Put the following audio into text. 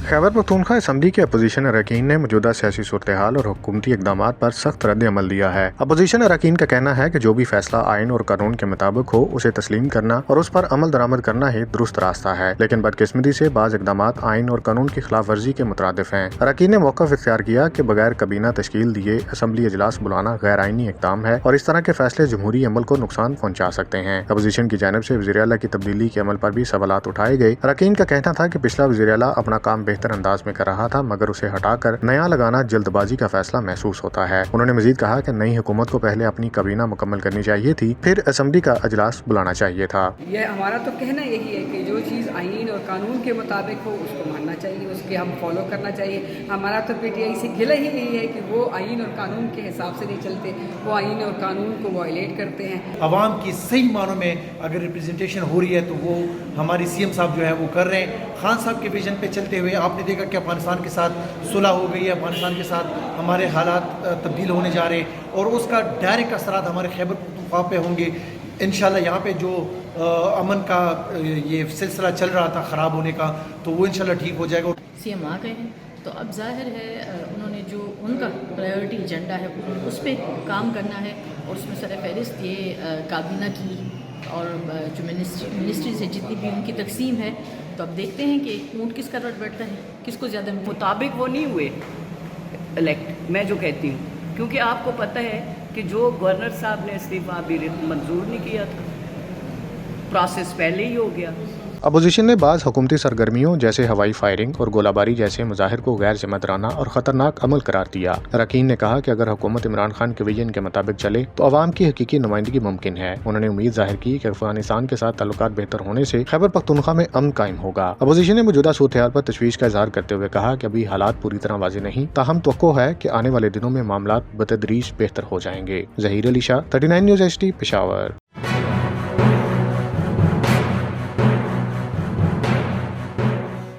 Khyber Pakhtunkhwa assembly के opposition अरकान ने मौजूदा सियासी सूरत हाल और हुकूमती इकदाम पर सख्त रद्द अमल दिया है। अपोजिशन अरकान का कहना है कि जो भी फैसला आइन और कानून के मुताबिक हो उसे तस्लीम करना और उस पर अमल दरामद करना ही दुरुस्त रास्ता है, लेकिन बदकिस्मती से बाज़ इकदाम आइन और कानून की खिलाफ वर्जी के मुतरादिफ हैं। अरकान ने मौक़िफ़ इख्तियार किया कि बगैर कबीना तश्कील दिए असम्बली इजलास बुलाना गैर आइनी इक़दाम है और इस तरह के फैसले जमहूरी अमल को नुकसान पहुँचा सकते हैं। अपोजिशन की जानिब से वज़ीर आला की तब्दीली के अमल पर भी सवालात उठाए गए। अरकान का कहना था कि पिछला वज़ीर आला अपना काम बेहतर अंदाज में कर रहा था, मगर उसे हटाकर नया लगाना जल्दबाजी का फैसला महसूस होता है। उन्होंने मजीद कहा कि नई हुकूमत को पहले अपनी कबीना मुकम्मल करनी चाहिए थी, फिर असम्बली का अजलास बुलाना चाहिए था। ये हमारा तो कहना यही है कि जो चीज़ आइन और कानून के मुताबिक हो उसको मानना चाहिए, उसके हम फॉलो करना चाहिए। हमारा तो पीटीआई से गिला ही यही है कि वो आइन और कानून के हिसाब से नहीं चलते, वो आइन और कानून को वायलेट करते हैं। अवाम की सही मानों में अगर रिप्रेजेंटेशन हो रही है तो वो हमारी सीएम साहब जो है वो कर रहे हैं। खान साहब के विजन पे चलते हुए आपने देखा कि अफगानिस्तान के साथ सुलह हो गई है, अफगानिस्तान के साथ हमारे हालात तब्दील होने जा रहे हैं और उसका डायरेक्ट असरात हमारे खैबर पख्तूनख्वा पे होंगे। इंशाल्लाह यहाँ पे जो अमन का ये सिलसिला चल रहा था ख़राब होने का, तो वो इंशाल्लाह ठीक हो जाएगा। सीएम आ गए हैं तो अब जाहिर है उन्होंने जो उनका प्रायोरिटी एजेंडा है उस पर काम करना है और उसमें सर फहरिस्त ये काबीना की और जो मिनिस्ट्रीज है जितनी भी उनकी तकसीम है। तो अब देखते हैं कि ऊँट किसका रट बैठता है, किसको ज़्यादा मुताबिक वो नहीं हुए इलेक्ट, मैं जो कहती हूँ, क्योंकि आपको पता है कि जो गवर्नर साहब ने इस्तीफ़ा भी मंजूर नहीं किया था, प्रोसेस पहले ही हो गया। अपोजिशन ने बाज़ हुकूमती सरगर्मियों जैसे हवाई फायरिंग और गोलाबारी जैसे मुजाहिर को गैर जिम्मेदाराना और ख़तरनाक अमल करार दिया। अरकान ने कहा कि अगर हुकूमत इमरान खान के विजन के मुताबिक चले तो अवाम की हकीकी नुमाइंदगी मुमकिन है। उन्होंने उम्मीद जाहिर की कि अफगानिस्तान के साथ ताल्लुकात बेहतर होने से खैबर पख्तूनख्वा में अमन कायम होगा। अपोजिशन ने मौजूदा सूरत हाल पर तशवीश का इजहार करते हुए कहा कि अभी हालात पूरी तरह वाज़ेह नहीं, ताहम तवक्को है कि आने वाले दिनों में मामलात बतदरीज बेहतर हो जाएंगे। Zaheer Ali Shah, 39 news HD, Peshawar.